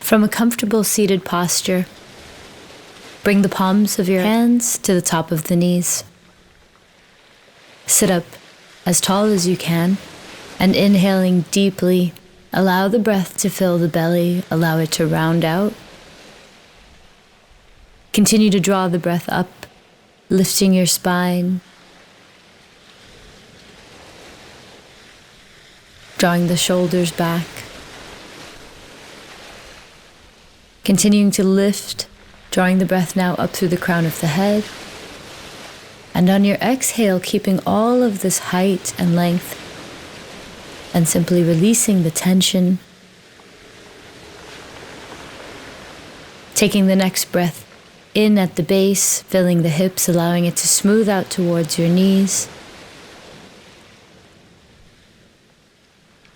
From a comfortable seated posture, bring the palms of your hands to the top of the knees. Sit up as tall as you can, and inhaling deeply, allow the breath to fill the belly, allow it to round out. Continue to draw the breath up, lifting your spine, drawing the shoulders back. Continuing to lift, drawing the breath now up through the crown of the head. And on your exhale, keeping all of this height and length, and simply releasing the tension. Taking the next breath in at the base, filling the hips, allowing it to smooth out towards your knees.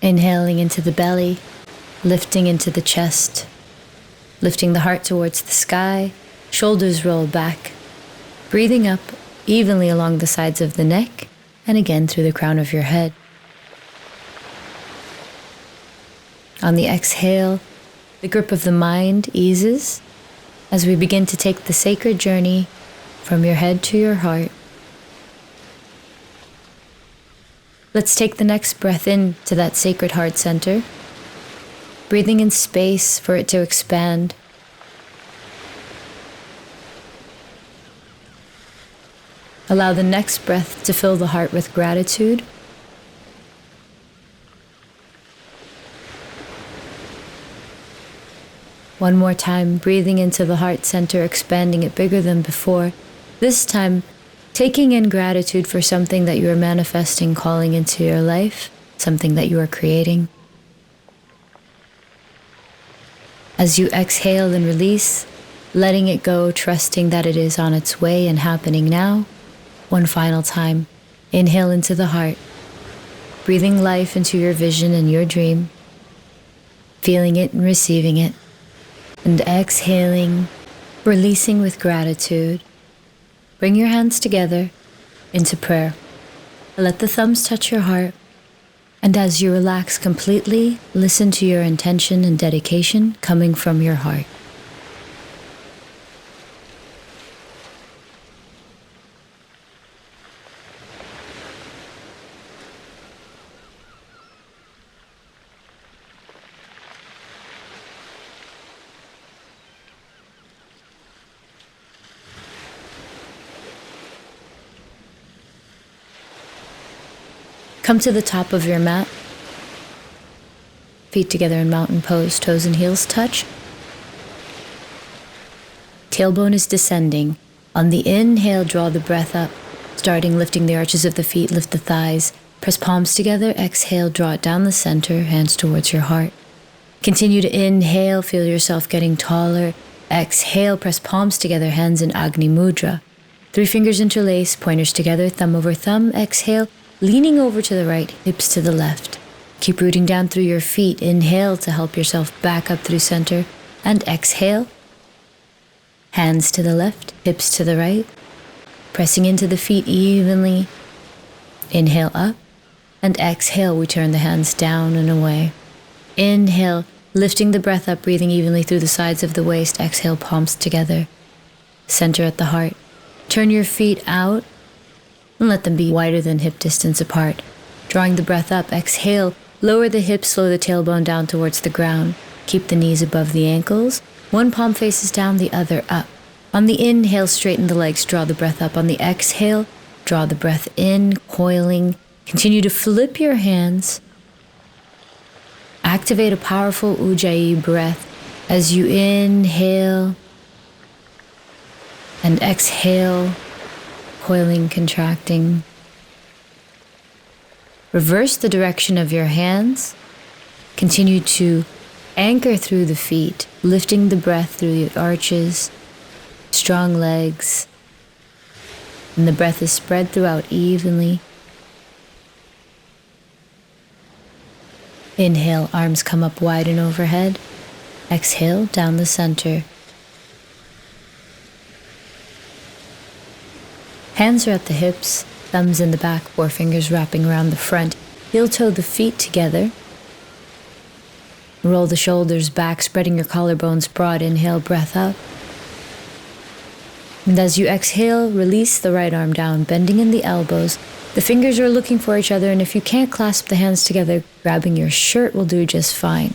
Inhaling into the belly, lifting into the chest. Lifting the heart towards the sky, shoulders roll back, breathing up evenly along the sides of the neck and again through the crown of your head. On the exhale, the grip of the mind eases as we begin to take the sacred journey from your head to your heart. Let's take the next breath in to that sacred heart center, breathing in space for it to expand. Allow the next breath to fill the heart with gratitude. One more time, breathing into the heart center, expanding it bigger than before. This time, taking in gratitude for something that you are manifesting, calling into your life, something that you are creating. As you exhale and release, letting it go, trusting that it is on its way and happening now. One final time, inhale into the heart, breathing life into your vision and your dream, feeling it and receiving it, and exhaling, releasing with gratitude. Bring your hands together into prayer. Let the thumbs touch your heart. And as you relax completely, listen to your intention and dedication coming from your heart. Come to the top of your mat. Feet together in mountain pose, toes and heels touch. Tailbone is descending. On the inhale, draw the breath up, starting lifting the arches of the feet, lift the thighs. Press palms together, exhale, draw it down the center, hands towards your heart. Continue to inhale, feel yourself getting taller. Exhale, press palms together, hands in Agni Mudra. 3 fingers interlace, pointers together, thumb over thumb. Exhale, leaning over to the right, hips to the left. Keep rooting down through your feet. Inhale to help yourself back up through center. And exhale. Hands to the left, hips to the right. Pressing into the feet evenly. Inhale up. And exhale, we turn the hands down and away. Inhale, lifting the breath up, breathing evenly through the sides of the waist. Exhale, palms together. Center at the heart. Turn your feet out. And let them be wider than hip distance apart. Drawing the breath up, exhale, lower the hips, slow the tailbone down towards the ground. Keep the knees above the ankles. One palm faces down, the other up. On the inhale, straighten the legs, draw the breath up. On the exhale, draw the breath in, coiling. Continue to flip your hands. Activate a powerful Ujjayi breath as you inhale and exhale. Coiling, contracting. Reverse the direction of your hands. Continue to anchor through the feet, lifting the breath through the arches, strong legs, and the breath is spread throughout evenly. Inhale, arms come up wide and overhead. Exhale, down the center. Hands are at the hips, thumbs in the back, 4 fingers wrapping around the front. Heel toe the feet together. Roll the shoulders back, spreading your collarbones broad. Inhale, breath up. And as you exhale, release the right arm down, bending in the elbows. The fingers are looking for each other, and if you can't clasp the hands together, grabbing your shirt will do just fine.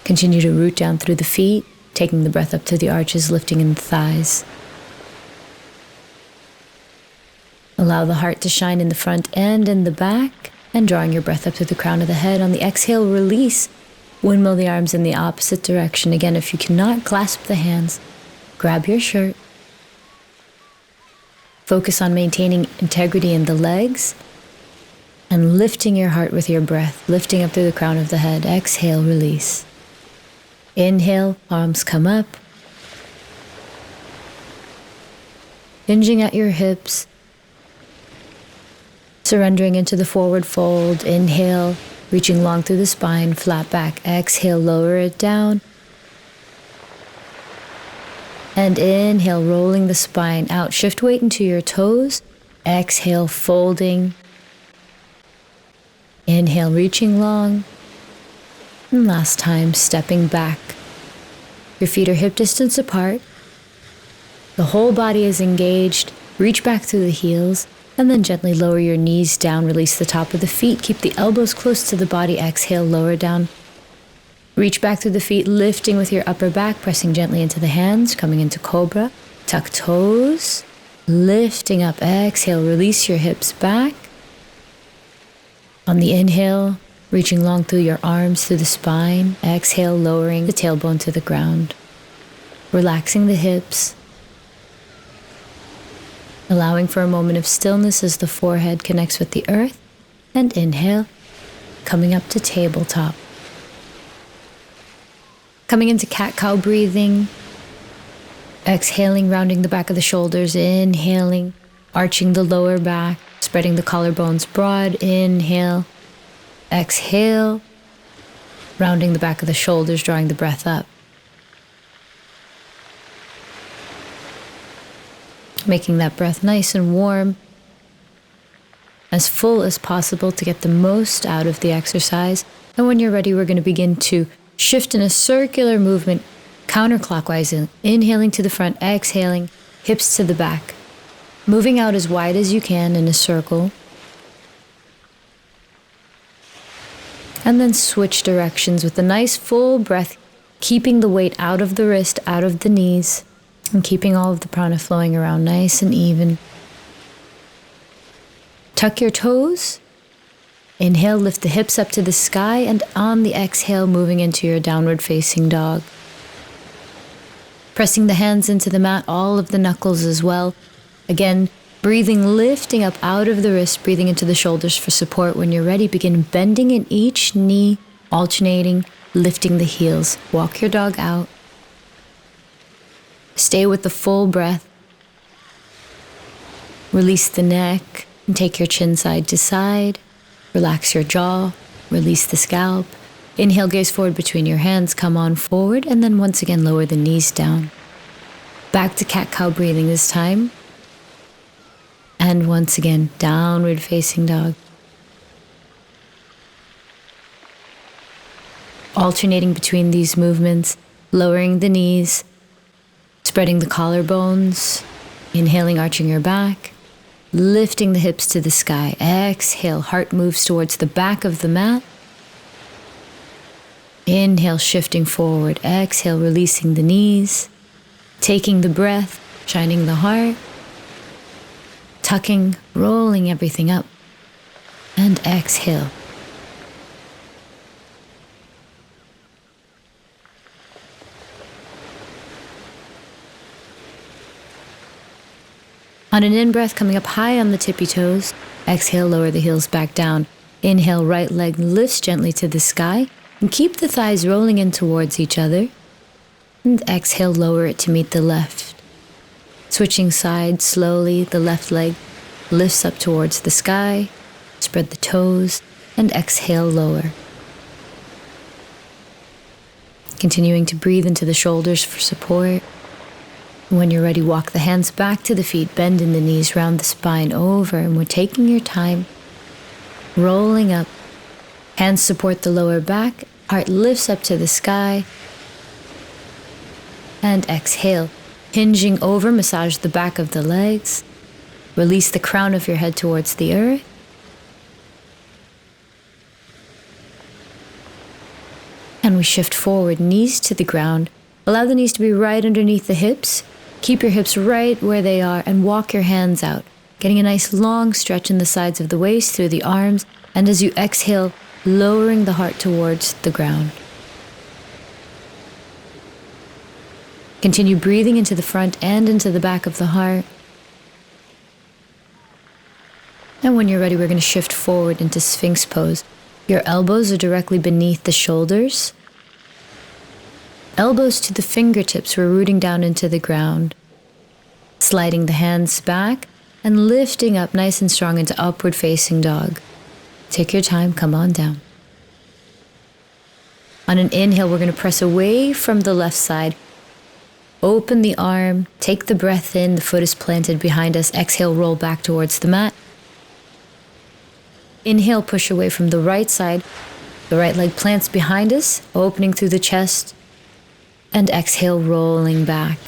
Continue to root down through the feet, taking the breath up to the arches, lifting in the thighs. Allow the heart to shine in the front and in the back, and drawing your breath up to the crown of the head. On the exhale, release. Windmill the arms in the opposite direction. Again, if you cannot clasp the hands, grab your shirt. Focus on maintaining integrity in the legs and lifting your heart with your breath, lifting up through the crown of the head. Exhale, release. Inhale, palms come up. Hinging at your hips. Surrendering into the forward fold. Inhale, reaching long through the spine, flat back. Exhale, lower it down. And inhale, rolling the spine out. Shift weight into your toes. Exhale, folding. Inhale, reaching long. And last time, stepping back. Your feet are hip distance apart. The whole body is engaged. Reach back through the heels. And then gently lower your knees down, release the top of the feet, keep the elbows close to the body, exhale, lower down. Reach back through the feet, lifting with your upper back, pressing gently into the hands, coming into Cobra. Tuck toes, lifting up, exhale, release your hips back. On the inhale, reaching long through your arms, through the spine, exhale, lowering the tailbone to the ground. Relaxing the hips. Allowing for a moment of stillness as the forehead connects with the earth. And inhale, coming up to tabletop. Coming into cat-cow breathing. Exhaling, rounding the back of the shoulders. Inhaling, arching the lower back, spreading the collarbones broad. Inhale, exhale, rounding the back of the shoulders, drawing the breath up. Making that breath nice and warm, as full as possible to get the most out of the exercise. And when you're ready, we're going to begin to shift in a circular movement, counterclockwise, inhaling to the front, exhaling, hips to the back, moving out as wide as you can in a circle. And then switch directions with a nice full breath, keeping the weight out of the wrist, out of the knees. And keeping all of the prana flowing around nice and even. Tuck your toes. Inhale, lift the hips up to the sky, and on the exhale, moving into your downward facing dog. Pressing the hands into the mat, all of the knuckles as well. Again, breathing, lifting up out of the wrist, breathing into the shoulders for support. When you're ready, begin bending in each knee, alternating, lifting the heels. Walk your dog out. Stay with the full breath. Release the neck and take your chin side to side. Relax your jaw. Release the scalp. Inhale, gaze forward between your hands. Come on forward, and then once again lower the knees down. Back to cat-cow breathing this time. And once again, downward facing dog. Alternating between these movements, lowering the knees, spreading the collarbones, inhaling, arching your back, lifting the hips to the sky. Exhale, heart moves towards the back of the mat. Inhale, shifting forward. Exhale, releasing the knees, taking the breath, shining the heart, tucking, rolling everything up, and exhale. On an in-breath, coming up high on the tippy toes. Exhale, lower the heels back down. Inhale, right leg lifts gently to the sky. And keep the thighs rolling in towards each other. And exhale, lower it to meet the left. Switching sides slowly, the left leg lifts up towards the sky. Spread the toes, and exhale, lower. Continuing to breathe into the shoulders for support. When you're ready, walk the hands back to the feet, bend in the knees, round the spine over, and we're taking your time, rolling up, Hands support the lower back, heart lifts up to the sky. And exhale, hinging over, massage the back of the legs. Release the crown of your head towards the earth. And we shift forward, knees to the ground. Allow the knees to be right underneath the hips. Keep your hips right where they are and walk your hands out, getting a nice long stretch in the sides of the waist through the arms. And as you exhale, lowering the heart towards the ground. Continue breathing into the front and into the back of the heart. And when you're ready, we're going to shift forward into Sphinx pose. Your elbows are directly beneath the shoulders. Elbows to the fingertips, we're rooting down into the ground. Sliding the hands back and lifting up nice and strong into upward facing dog. Take your time, come on down. On an inhale, we're going to press away from the left side. Open the arm, take the breath in, the foot is planted behind us. Exhale, roll back towards the mat. Inhale, push away from the right side. The right leg plants behind us, opening through the chest. And exhale, rolling back.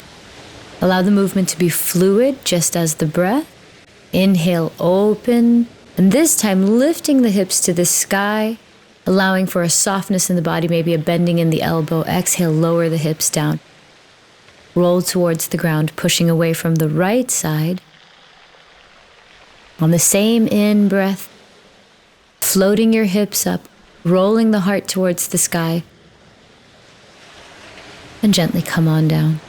Allow the movement to be fluid, just as the breath. Inhale, open. And this time, lifting the hips to the sky, allowing for a softness in the body, maybe a bending in the elbow. Exhale, lower the hips down. Roll towards the ground, pushing away from the right side. On the same in-breath, floating your hips up, rolling the heart towards the sky. And gently come on down.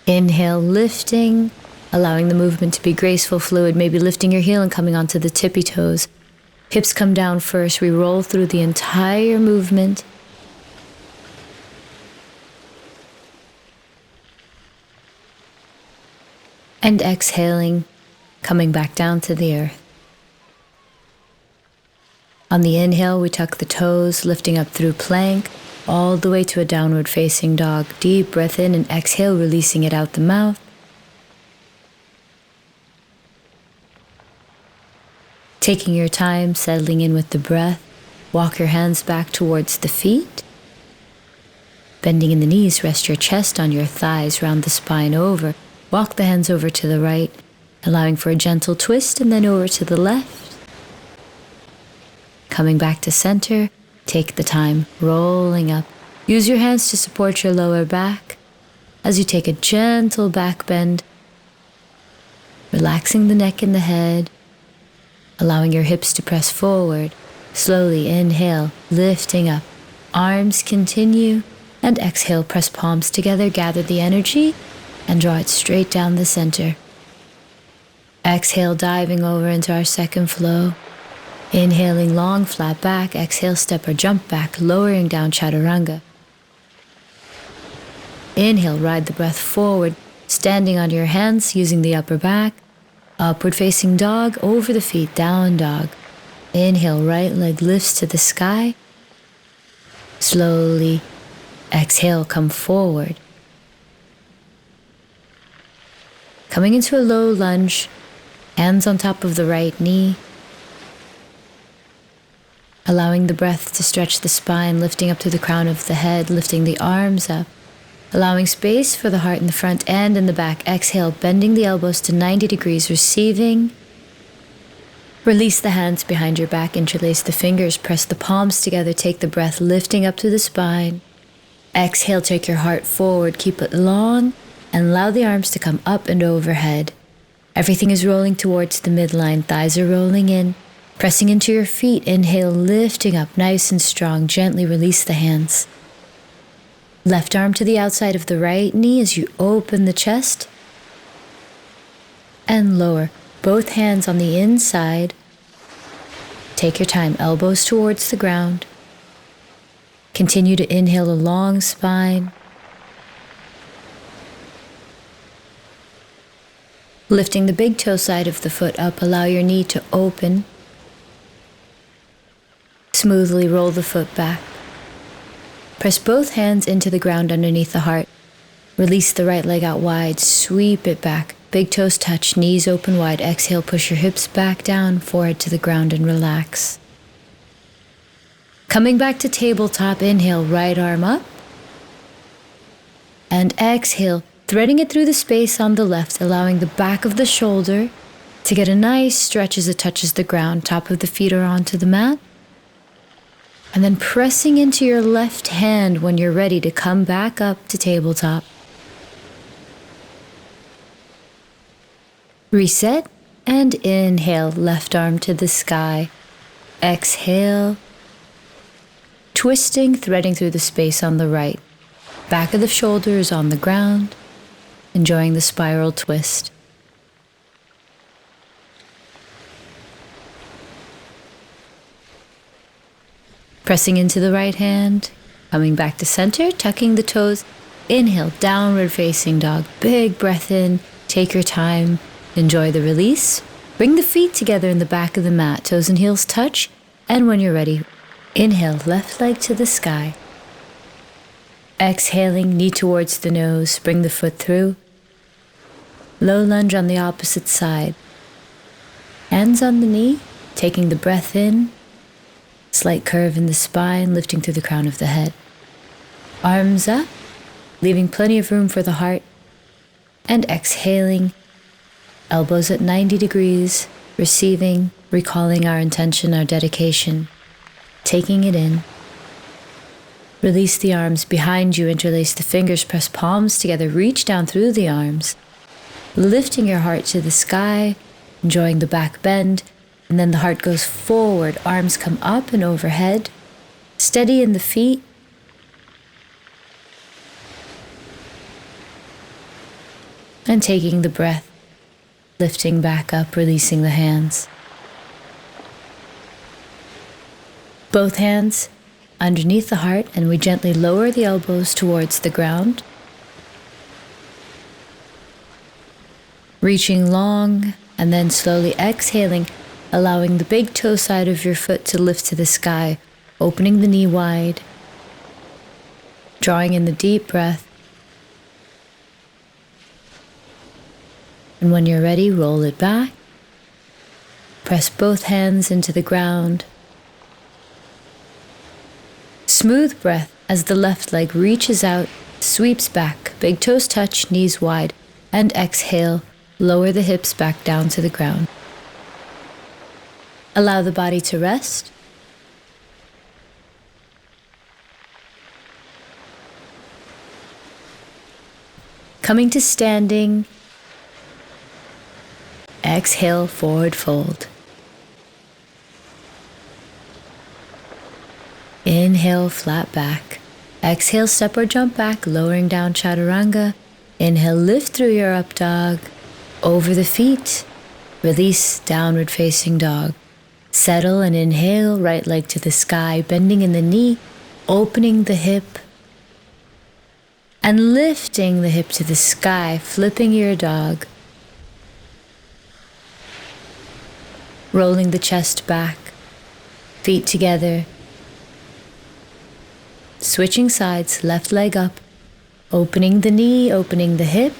Inhale, lifting, allowing the movement to be graceful, fluid, maybe lifting your heel and coming onto the tippy toes. Hips come down first. We roll through the entire movement. And exhaling, coming back down to the earth. On the inhale, we tuck the toes, lifting up through plank, all the way to a downward facing dog. Deep breath in and exhale, releasing it out the mouth. Taking your time, settling in with the breath. Walk your hands back towards the feet. Bending in the knees, rest your chest on your thighs, round the spine over. Walk the hands over to the right, allowing for a gentle twist, and then over to the left. Coming back to center, take the time, rolling up. Use your hands to support your lower back as you take a gentle back bend, relaxing the neck and the head, allowing your hips to press forward. Slowly inhale, lifting up. Arms continue, and exhale, press palms together, gather the energy, and draw it straight down the center. Exhale, diving over into our second flow. Inhaling long, flat back. Exhale, step or jump back, lowering down chaturanga. Inhale, ride the breath forward, standing on your hands, using the upper back. Upward facing dog, over the feet, down dog. Inhale, right leg lifts to the sky. Slowly exhale, come forward. Coming into a low lunge, hands on top of the right knee. Allowing the breath to stretch the spine, lifting up to the crown of the head, lifting the arms up. Allowing space for the heart in the front and in the back. Exhale, bending the elbows to 90 degrees, receiving. Release the hands behind your back, interlace the fingers, press the palms together, take the breath, lifting up to the spine. Exhale, take your heart forward, keep it long, and allow the arms to come up and overhead. Everything is rolling towards the midline, thighs are rolling in. Pressing into your feet, inhale, lifting up, nice and strong, gently release the hands. Left arm to the outside of the right knee as you open the chest. And lower. Both hands on the inside. Take your time, elbows towards the ground. Continue to inhale a long spine. Lifting the big toe side of the foot up, allow your knee to open. Smoothly roll the foot back. Press both hands into the ground underneath the heart. Release the right leg out wide, sweep it back. big toes touch, knees open wide. Exhale, push your hips back down, forehead to the ground, and relax. Coming back to tabletop, inhale, right arm up. And exhale, threading it through the space on the left, allowing the back of the shoulder to get a nice stretch as it touches the ground. Top of the feet are onto the mat. And then pressing into your left hand when you're ready to come back up to tabletop. Reset and inhale, left arm to the sky. Exhale, twisting, threading through the space on the right. Back of the shoulders on the ground, enjoying the spiral twist. Pressing into the right hand, coming back to center, tucking the toes. Inhale, downward facing dog. Big breath in, take your time, enjoy the release. Bring the feet together in the back of the mat, toes and heels touch, and when you're ready, inhale, left leg to the sky. Exhaling, knee towards the nose, bring the foot through. Low lunge on the opposite side. Hands on the knee, taking the breath in. Slight curve in the spine, lifting through the crown of the head. Arms up, leaving plenty of room for the heart. And exhaling, elbows at 90 degrees, receiving, recalling our intention, our dedication. Taking it in. Release the arms behind you, interlace the fingers, press palms together, reach down through the arms. Lifting your heart to the sky, enjoying the back bend. And then the heart goes forward, arms come up and overhead, steady in the feet. And taking the breath, lifting back up, releasing the hands. Both hands underneath the heart, and we gently lower the elbows towards the ground. Reaching long, and then slowly exhaling, allowing the big toe side of your foot to lift to the sky, opening the knee wide, drawing in the deep breath. And when you're ready, roll it back. Press both hands into the ground. Smooth breath as the left leg reaches out, sweeps back, big toes touch, knees wide, and exhale, lower the hips back down to the ground. Allow the body to rest. Coming to standing. Exhale, forward fold. Inhale, flat back. Exhale, step or jump back, lowering down chaturanga. Inhale, lift through your up dog. Over the feet. Release, downward facing dog. Settle and inhale, right leg to the sky, bending in the knee, opening the hip, and lifting the hip to the sky, flipping your dog. Rolling the chest back, feet together. Switching sides, left leg up, opening the knee, opening the hip,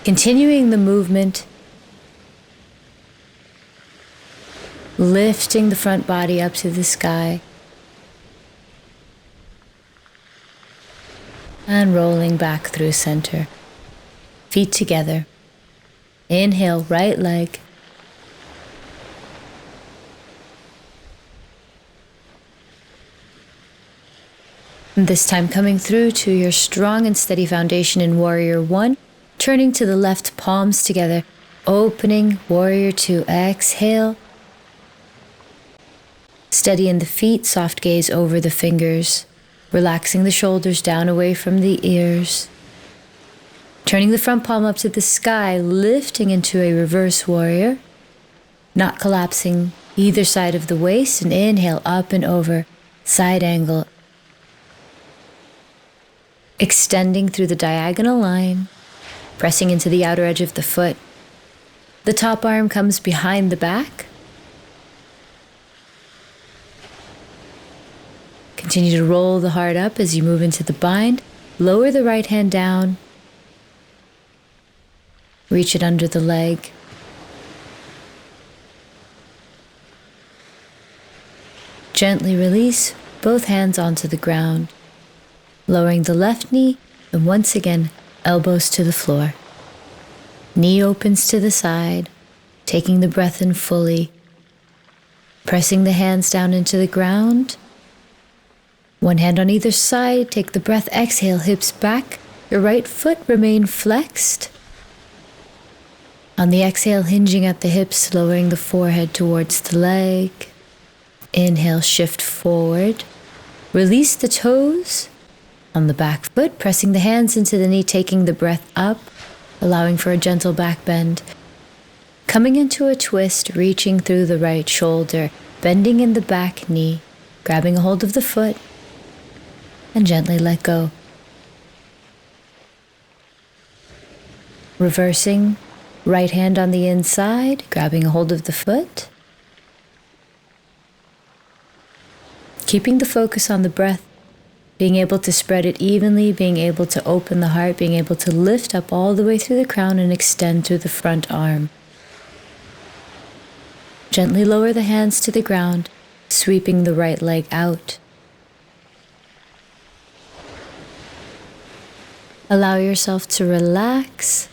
continuing the movement. Lifting the front body up to the sky. And rolling back through center. Feet together. Inhale, right leg. And this time coming through to your strong and steady foundation in Warrior 1. Turning to the left, palms together. Opening, Warrior 2. Exhale. Steady in the feet, soft gaze over the fingers, relaxing the shoulders down away from the ears. Turning the front palm up to the sky, lifting into a reverse warrior, not collapsing either side of the waist, and inhale up and over, side angle. Extending through the diagonal line, pressing into the outer edge of the foot. The top arm comes behind the back. Continue to roll the heart up as you move into the bind. Lower the right hand down. Reach it under the leg. Gently release both hands onto the ground, lowering the left knee and once again elbows to the floor. Knee opens to the side, taking the breath in fully, pressing the hands down into the ground. One hand on either side, take the breath, exhale, hips back, your right foot remain flexed. On the exhale, hinging at the hips, lowering the forehead towards the leg. Inhale, shift forward. Release the toes on the back foot, pressing the hands into the knee, taking the breath up, allowing for a gentle back bend. Coming into a twist, reaching through the right shoulder, bending in the back knee, grabbing a hold of the foot, and gently let go. Reversing, right hand on the inside, grabbing a hold of the foot. Keeping the focus on the breath, being able to spread it evenly, being able to open the heart, being able to lift up all the way through the crown and extend through the front arm. Gently lower the hands to the ground, sweeping the right leg out. Allow yourself to relax.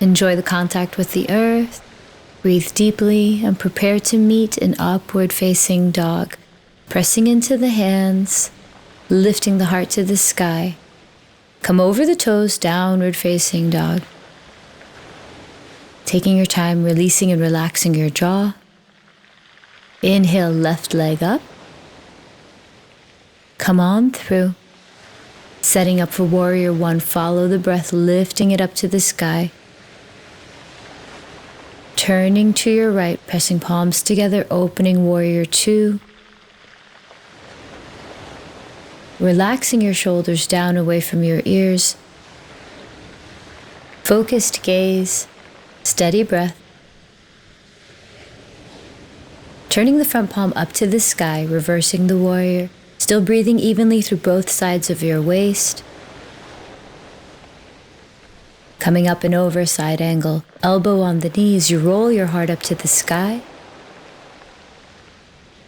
Enjoy the contact with the earth. Breathe deeply and prepare to meet an upward facing dog. Pressing into the hands, lifting the heart to the sky. Come over the toes, downward facing dog. Taking your time, releasing and relaxing your jaw. Inhale, left leg up. Come on through. Setting up for warrior one, follow the breath, lifting it up to the sky. Turning to your right, pressing palms together, opening warrior two. Relaxing your shoulders down away from your ears. Focused gaze, steady breath. Turning the front palm up to the sky, reversing the warrior. Still breathing evenly through both sides of your waist. Coming up and over, side angle. Elbow on the knees, you roll your heart up to the sky.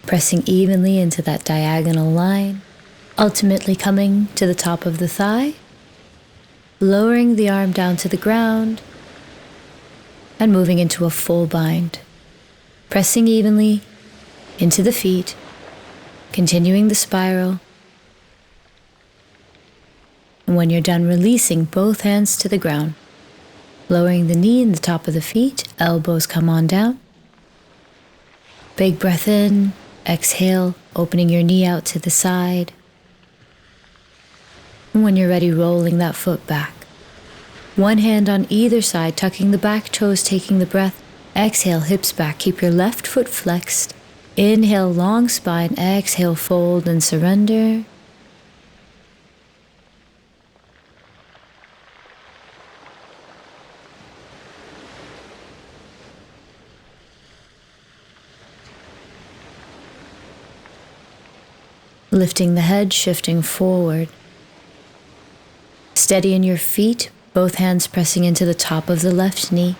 Pressing evenly into that diagonal line. Ultimately coming to the top of the thigh. Lowering the arm down to the ground. And moving into a full bind. Pressing evenly into the feet. Continuing the spiral. And when you're done, releasing both hands to the ground. Lowering the knee and the top of the feet, elbows come on down. Big breath in, exhale, opening your knee out to the side. And when you're ready, rolling that foot back. One hand on either side, tucking the back toes, taking the breath. Exhale, hips back, keep your left foot flexed. Inhale, long spine, exhale, fold and surrender. Lifting the head, shifting forward. Steady in your feet, both hands pressing into the top of the left knee.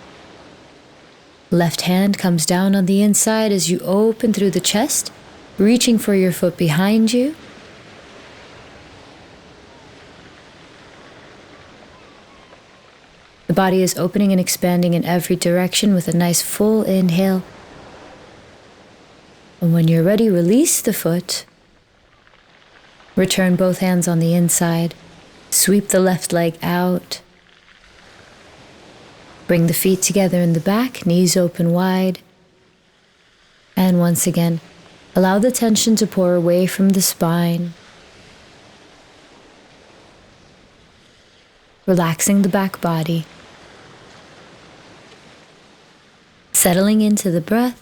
Left hand comes down on the inside as you open through the chest, reaching for your foot behind you. The body is opening and expanding in every direction with a nice full inhale. And when you're ready, release the foot. Return both hands on the inside. Sweep the left leg out. Bring the feet together in the back, knees open wide. And once again, allow the tension to pour away from the spine. Relaxing the back body. Settling into the breath.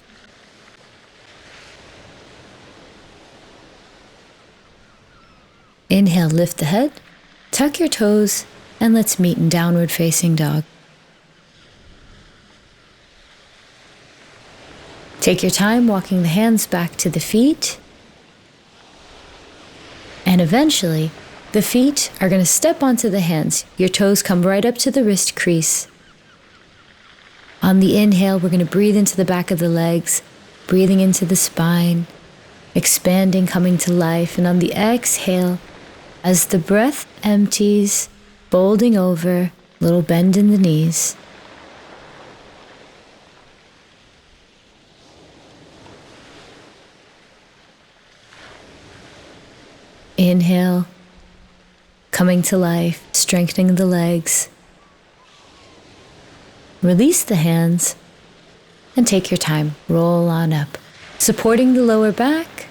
Inhale, lift the head, tuck your toes, and let's meet in downward facing dog. Take your time walking the hands back to the feet. And eventually, the feet are going to step onto the hands. Your toes come right up to the wrist crease. On the inhale, we're going to breathe into the back of the legs, breathing into the spine, expanding, coming to life. And on the exhale, as the breath empties, folding over, little bend in the knees. Inhale, coming to life, strengthening the legs. Release the hands and take your time. Roll on up, supporting the lower back,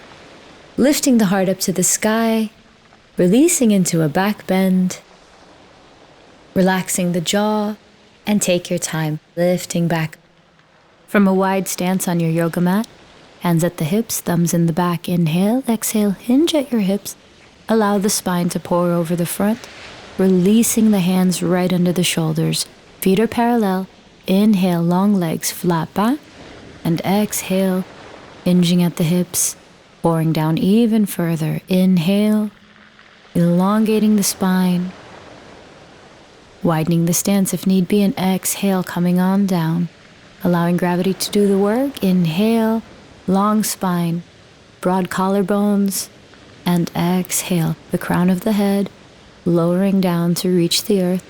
lifting the heart up to the sky, releasing into a back bend, relaxing the jaw, and take your time, lifting back. From a wide stance on your yoga mat, hands at the hips, thumbs in the back. Inhale, exhale, hinge at your hips. Allow the spine to pour over the front, releasing the hands right under the shoulders. Feet are parallel. Inhale, long legs, flat back. And exhale, hinging at the hips, pouring down even further. Inhale, elongating the spine, widening the stance if need be. And exhale, coming on down, allowing gravity to do the work. Inhale, long spine, broad collarbones. And exhale, the crown of the head, lowering down to reach the earth.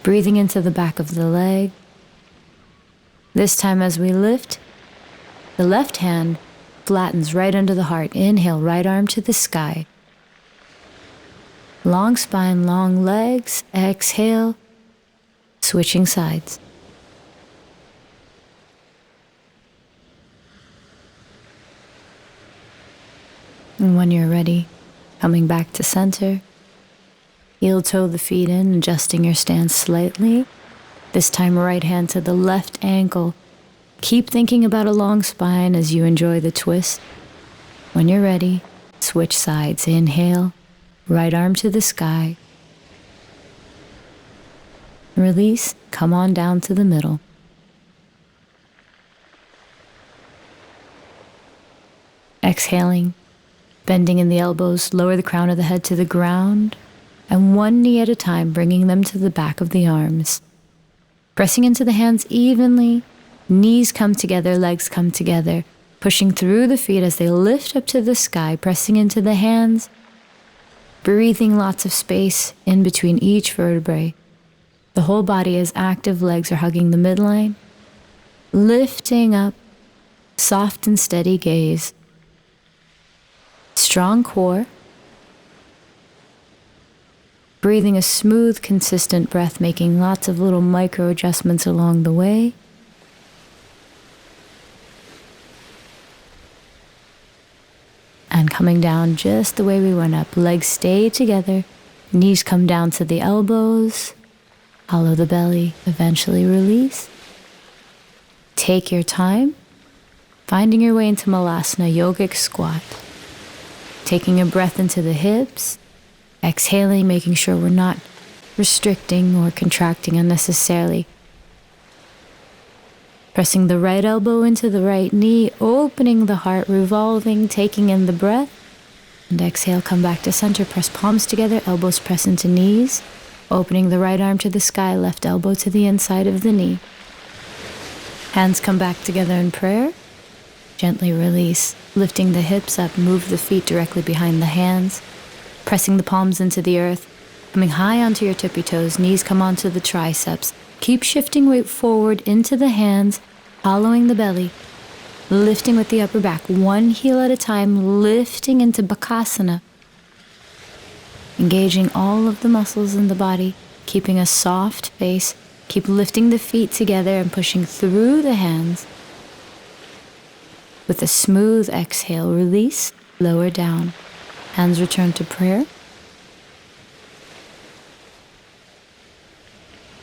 Breathing into the back of the leg. This time as we lift, the left hand flattens right under the heart. Inhale, right arm to the sky. Long spine, long legs. Exhale, switching sides. And when you're ready, coming back to center, heel toe the feet in, adjusting your stance slightly. This time right hand to the left ankle. Keep thinking about a long spine as you enjoy the twist. When you're ready, switch sides. Inhale, right arm to the sky. Release, come on down to the middle. Exhaling, bending in the elbows, lower the crown of the head to the ground, and one knee at a time, bringing them to the back of the arms. Pressing into the hands evenly, knees come together, legs come together, pushing through the feet as they lift up to the sky, pressing into the hands, breathing lots of space in between each vertebrae. The whole body is active, legs are hugging the midline, lifting up, soft and steady gaze. Strong core, breathing a smooth, consistent breath, making lots of little micro adjustments along the way. And coming down just the way we went up. Legs stay together, knees come down to the elbows, hollow the belly, eventually release. Take your time, finding your way into Malasana, yogic squat. Taking a breath into the hips, exhaling, making sure we're not restricting or contracting unnecessarily. Pressing the right elbow into the right knee, opening the heart, revolving, taking in the breath. And exhale, come back to center, press palms together, elbows press into knees. Opening the right arm to the sky, left elbow to the inside of the knee. Hands come back together in prayer. Gently release, lifting the hips up, move the feet directly behind the hands, pressing the palms into the earth, coming high onto your tippy toes, knees come onto the triceps. Keep shifting weight forward into the hands, hollowing the belly, lifting with the upper back, one heel at a time, lifting into Bakasana, engaging all of the muscles in the body, keeping a soft face. Keep lifting the feet together and pushing through the hands. With a smooth exhale, release, lower down. Hands return to prayer.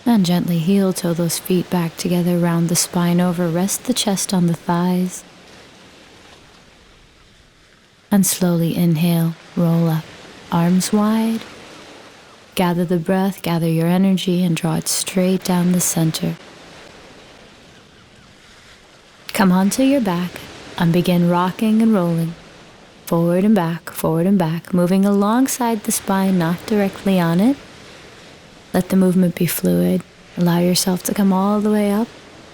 And gently heel toe those feet back together, round the spine over, rest the chest on the thighs. And slowly inhale, roll up, arms wide. Gather the breath, gather your energy, and draw it straight down the center. Come onto your back and begin rocking and rolling. Forward and back, moving alongside the spine, not directly on it. Let the movement be fluid. Allow yourself to come all the way up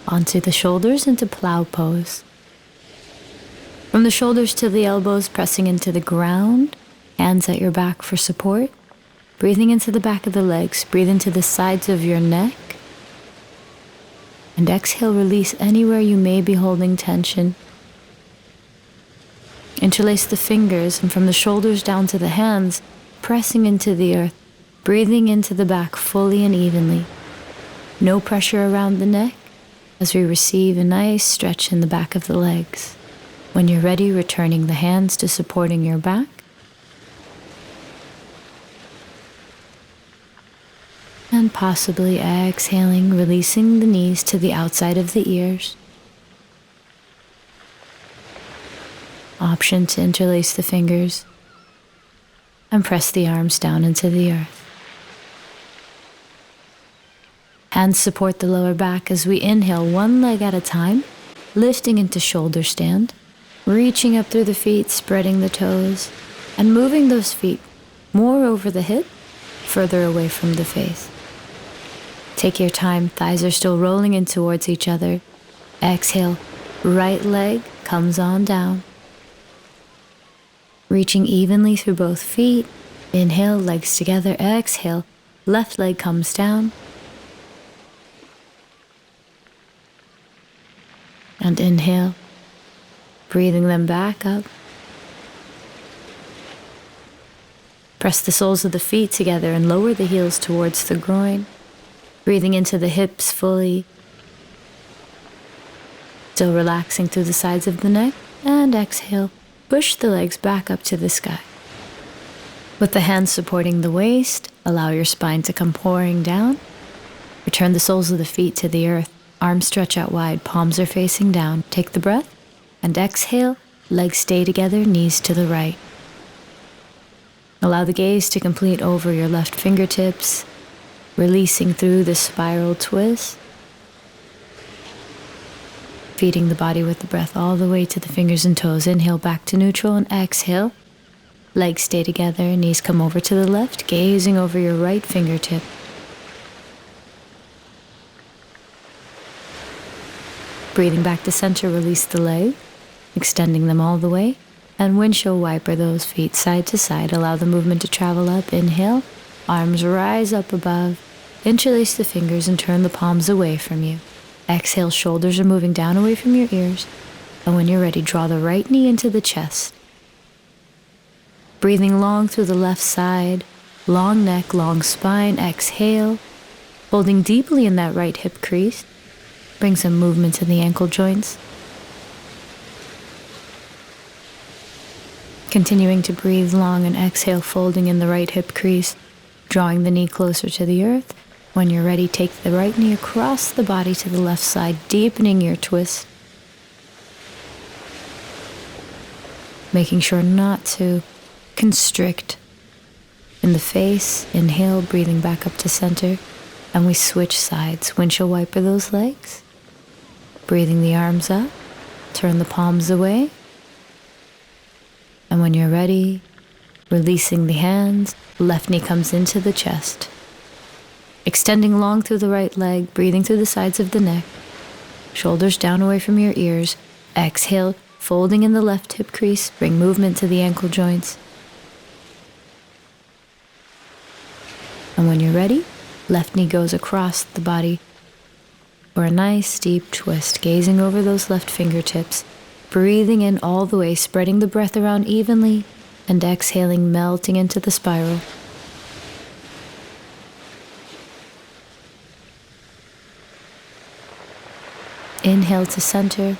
onto the shoulders into Plow Pose. From the shoulders to the elbows, pressing into the ground, hands at your back for support. Breathing into the back of the legs, breathe into the sides of your neck. And exhale, release anywhere you may be holding tension. Interlace the fingers, and from the shoulders down to the hands, pressing into the earth, breathing into the back fully and evenly. No pressure around the neck as we receive a nice stretch in the back of the legs. When you're ready, returning the hands to supporting your back. And possibly exhaling, releasing the knees to the outside of the ears. Option to interlace the fingers and press the arms down into the earth. Hands support the lower back as we inhale one leg at a time, lifting into shoulder stand, reaching up through the feet, spreading the toes, and moving those feet more over the hip, further away from the face. Take your time, thighs are still rolling in towards each other. Exhale, right leg comes on down. Reaching evenly through both feet. Inhale, legs together. Exhale, left leg comes down. And inhale, breathing them back up. Press the soles of the feet together and lower the heels towards the groin. Breathing into the hips fully. Still relaxing through the sides of the neck. And exhale, push the legs back up to the sky. With the hands supporting the waist, allow your spine to come pouring down. Return the soles of the feet to the earth. Arms stretch out wide, palms are facing down. Take the breath and exhale, legs stay together, knees to the right. Allow the gaze to complete over your left fingertips, releasing through the spiral twist. Feeding the body with the breath all the way to the fingers and toes. Inhale back to neutral and exhale. Legs stay together, knees come over to the left, gazing over your right fingertip. Breathing back to center, release the leg, extending them all the way, and windshield wiper those feet side to side. Allow the movement to travel up. Inhale, arms rise up above. Interlace the fingers and turn the palms away from you. Exhale, shoulders are moving down away from your ears. And when you're ready, draw the right knee into the chest. Breathing long through the left side, long neck, long spine. Exhale, holding deeply in that right hip crease. Bring some movement to the ankle joints. Continuing to breathe long and exhale, folding in the right hip crease, drawing the knee closer to the earth. When you're ready, take the right knee across the body to the left side, deepening your twist. Making sure not to constrict in the face. Inhale, breathing back up to center. And we switch sides. Windshield wiper those legs. Breathing the arms up. Turn the palms away. And when you're ready, releasing the hands, left knee comes into the chest. Extending long through the right leg, breathing through the sides of the neck. Shoulders down away from your ears. Exhale, folding in the left hip crease. Bring movement to the ankle joints. And when you're ready, left knee goes across the body for a nice deep twist, gazing over those left fingertips. Breathing in all the way, spreading the breath around evenly, and exhaling, melting into the spiral. Inhale to center.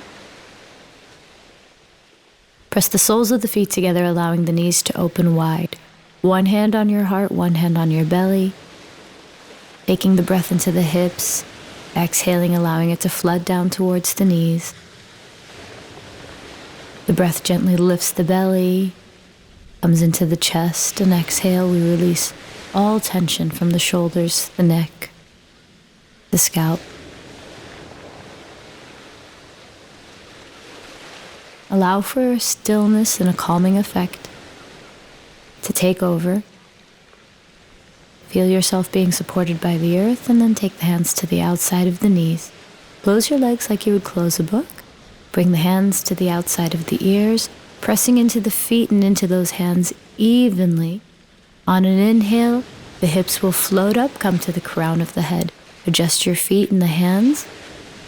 Press the soles of the feet together, allowing the knees to open wide. One hand on your heart, one hand on your belly. Taking the breath into the hips, exhaling, allowing it to flood down towards the knees. The breath gently lifts the belly, comes into the chest, and exhale, we release all tension from the shoulders, the neck, the scalp. Allow for a stillness and a calming effect to take over. Feel yourself being supported by the earth, and then take the hands to the outside of the knees. Close your legs like you would close a book. Bring the hands to the outside of the ears, pressing into the feet and into those hands evenly. On an inhale, the hips will float up, come to the crown of the head. Adjust your feet and the hands.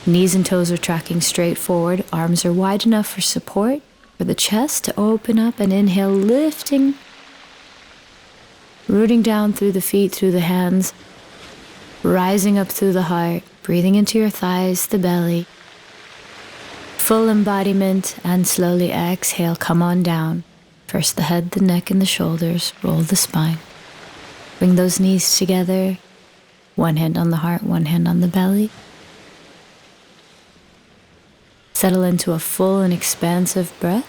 Knees and toes are tracking straight forward. Arms are wide enough for support, for the chest to open up, and inhale, lifting, rooting down through the feet, through the hands, rising up through the heart, breathing into your thighs, the belly. Full embodiment, and slowly exhale, come on down. First the head, the neck, and the shoulders. Roll the spine. Bring those knees together. One hand on the heart, one hand on the belly. Settle into a full and expansive breath.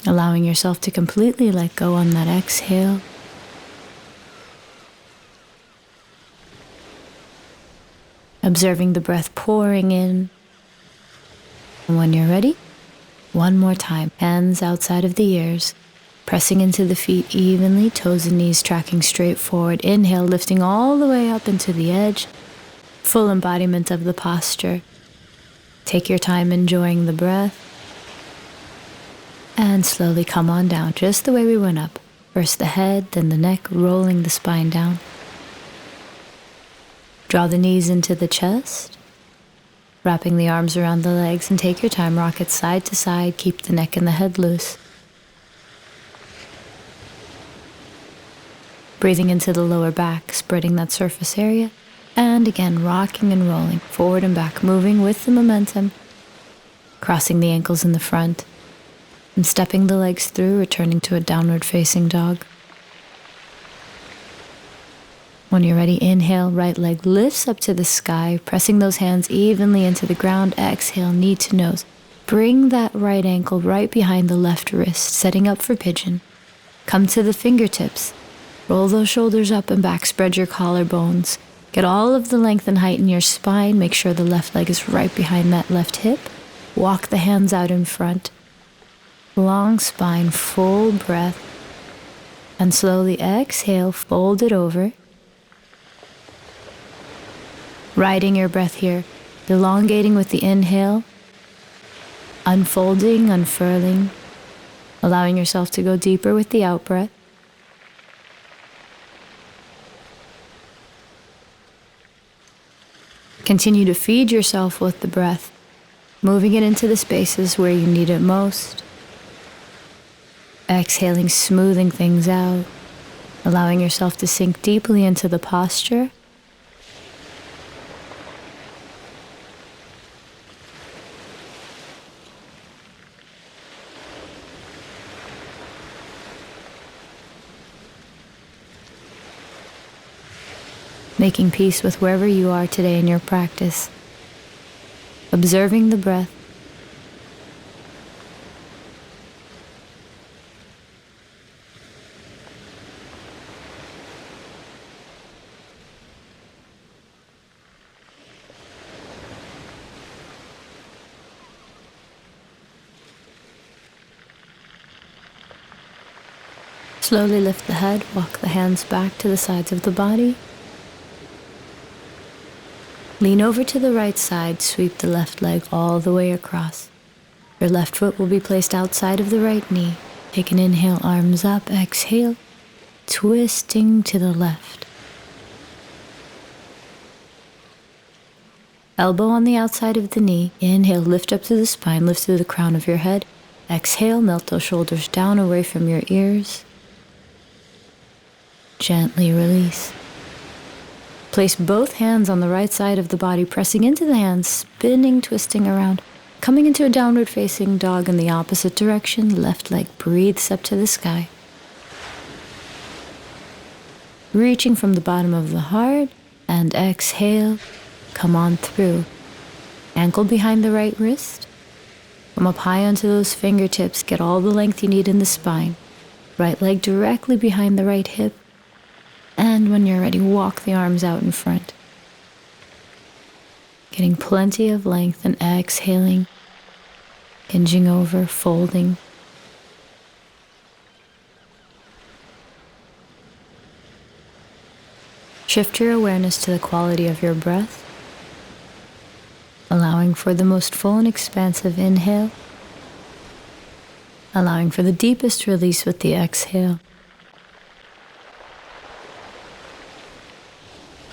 Allowing yourself to completely let go on that exhale. Observing the breath pouring in. And when you're ready, one more time. Hands outside of the ears. Pressing into the feet evenly, toes and knees tracking straight forward. Inhale, lifting all the way up into the edge. Full embodiment of the posture. Take your time enjoying the breath. And slowly come on down, just the way we went up. First the head, then the neck, rolling the spine down. Draw the knees into the chest. Wrapping the arms around the legs, and take your time, rock it side to side. Keep the neck and the head loose. Breathing into the lower back, spreading that surface area. And again, rocking and rolling, forward and back, moving with the momentum. Crossing the ankles in the front. And stepping the legs through, returning to a downward facing dog. When you're ready, inhale, right leg lifts up to the sky, pressing those hands evenly into the ground. Exhale, knee to nose. Bring that right ankle right behind the left wrist, setting up for pigeon. Come to the fingertips. Roll those shoulders up and back, spread your collarbones. Get all of the length and height in your spine. Make sure the left leg is right behind that left hip. Walk the hands out in front. Long spine, full breath. And slowly exhale, fold it over. Riding your breath here, elongating with the inhale. Unfolding, unfurling. Allowing yourself to go deeper with the out breath. Continue to feed yourself with the breath, moving it into the spaces where you need it most. Exhaling, smoothing things out, allowing yourself to sink deeply into the posture. Making peace with wherever you are today in your practice. Observing the breath. Slowly lift the head, walk the hands back to the sides of the body. Lean over to the right side, sweep the left leg all the way across. Your left foot will be placed outside of the right knee. Take an inhale, arms up, exhale, twisting to the left. Elbow on the outside of the knee. Inhale, lift up to the spine, lift through the crown of your head. Exhale, melt those shoulders down away from your ears. Gently release. Place both hands on the right side of the body, pressing into the hands, spinning, twisting around, coming into a downward facing dog in the opposite direction. Left leg breathes up to the sky. Reaching from the bottom of the heart, and exhale, come on through. Ankle behind the right wrist. Come up high onto those fingertips, get all the length you need in the spine. Right leg directly behind the right hip. And when you're ready, walk the arms out in front. Getting plenty of length and exhaling, hinging over, folding. Shift your awareness to the quality of your breath, allowing for the most full and expansive inhale, allowing for the deepest release with the exhale.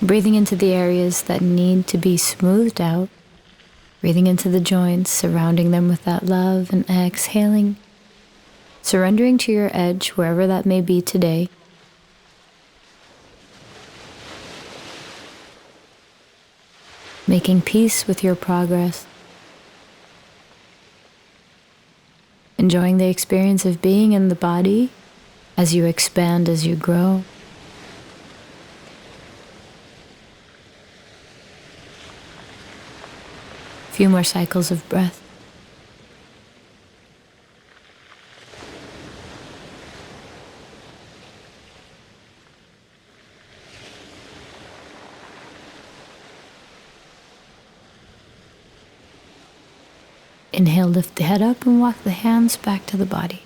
Breathing into the areas that need to be smoothed out, breathing into the joints, surrounding them with that love, and exhaling, surrendering to your edge, wherever that may be today. Making peace with your progress. Enjoying the experience of being in the body as you expand, as you grow. A few more cycles of breath. Inhale, lift the head up and walk the hands back to the body.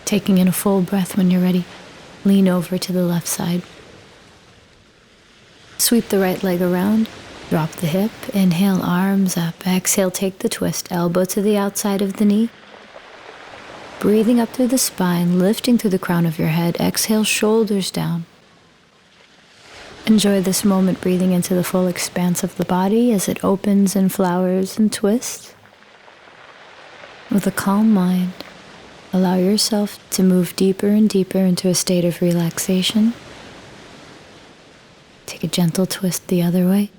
Taking in a full breath when you're ready, lean over to the left side. Sweep the right leg around, drop the hip, inhale, arms up. Exhale, take the twist, elbow to the outside of the knee. Breathing up through the spine, lifting through the crown of your head. Exhale, shoulders down. Enjoy this moment, breathing into the full expanse of the body as it opens and flowers and twists. With a calm mind, allow yourself to move deeper and deeper into a state of relaxation. Take a gentle twist the other way.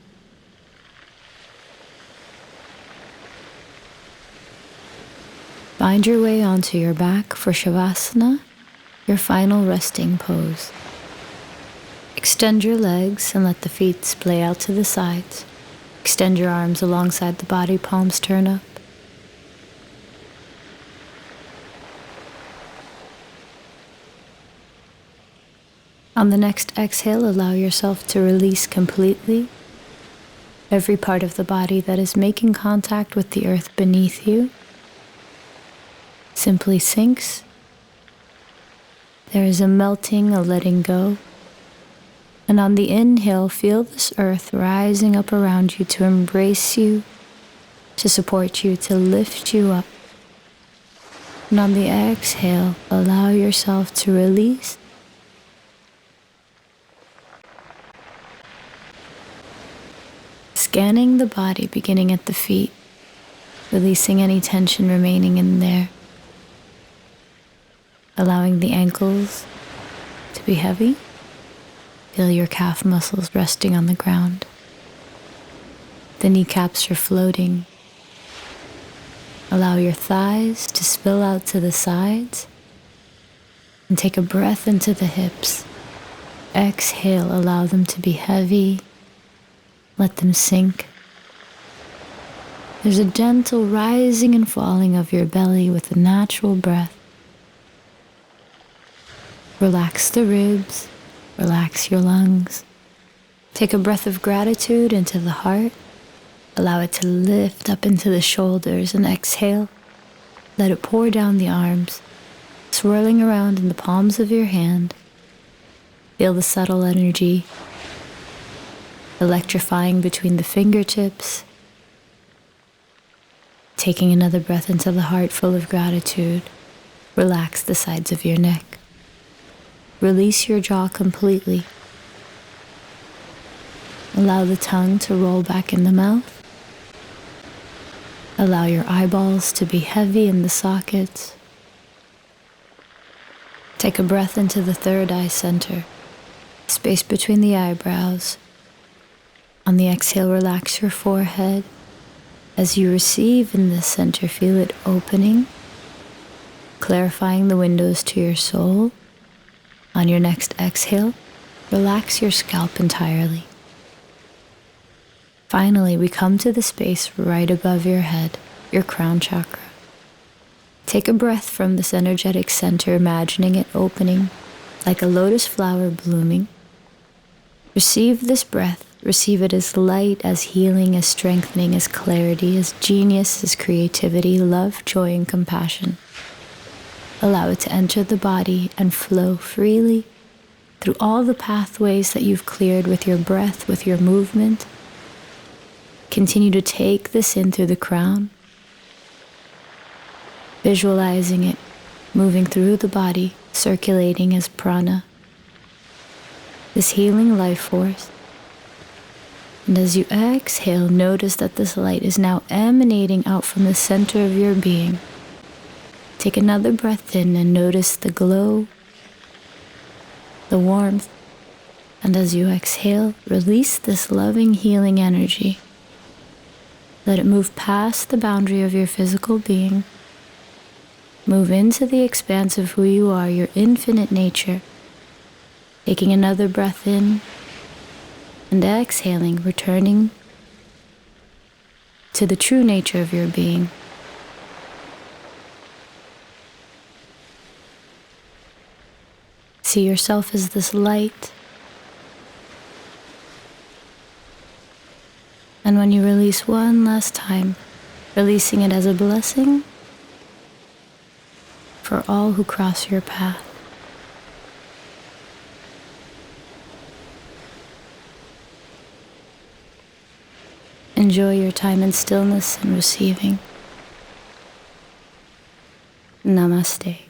Find your way onto your back for Shavasana, your final resting pose. Extend your legs and let the feet splay out to the sides. Extend your arms alongside the body, palms turn up. On the next exhale, allow yourself to release completely every part of the body that is making contact with the earth beneath you. Simply sinks. There is a melting, a letting go. And on the inhale, feel this earth rising up around you to embrace you, to support you, to lift you up. And on the exhale, allow yourself to release. Scanning the body, beginning at the feet, releasing any tension remaining in there. Allowing the ankles to be heavy. Feel your calf muscles resting on the ground. The kneecaps are floating. Allow your thighs to spill out to the sides. And take a breath into the hips. Exhale, allow them to be heavy. Let them sink. There's a gentle rising and falling of your belly with a natural breath. Relax the ribs. Relax your lungs. Take a breath of gratitude into the heart. Allow it to lift up into the shoulders and exhale. Let it pour down the arms, swirling around in the palms of your hand. Feel the subtle energy electrifying between the fingertips. Taking another breath into the heart full of gratitude. Relax the sides of your neck. Release your jaw completely. Allow the tongue to roll back in the mouth. Allow your eyeballs to be heavy in the sockets. Take a breath into the third eye center, space between the eyebrows. On the exhale, relax your forehead. As you receive in this center, feel it opening, clarifying the windows to your soul. On your next exhale, relax your scalp entirely. Finally, we come to the space right above your head, your crown chakra. Take a breath from this energetic center, imagining it opening like a lotus flower blooming. Receive this breath. Receive it as light, as healing, as strengthening, as clarity, as genius, as creativity, love, joy, and compassion. Allow it to enter the body and flow freely through all the pathways that you've cleared with your breath, with your movement. Continue to take this in through the crown, visualizing it moving through the body, circulating as prana, this healing life force. And as you exhale, notice that this light is now emanating out from the center of your being. Take another breath in and notice the glow, the warmth. And as you exhale, release this loving, healing energy. Let it move past the boundary of your physical being. Move into the expanse of who you are, your infinite nature. Taking another breath in and exhaling, returning to the true nature of your being. See yourself as this light. And when you release one last time, releasing it as a blessing for all who cross your path. Enjoy your time in stillness and receiving. Namaste.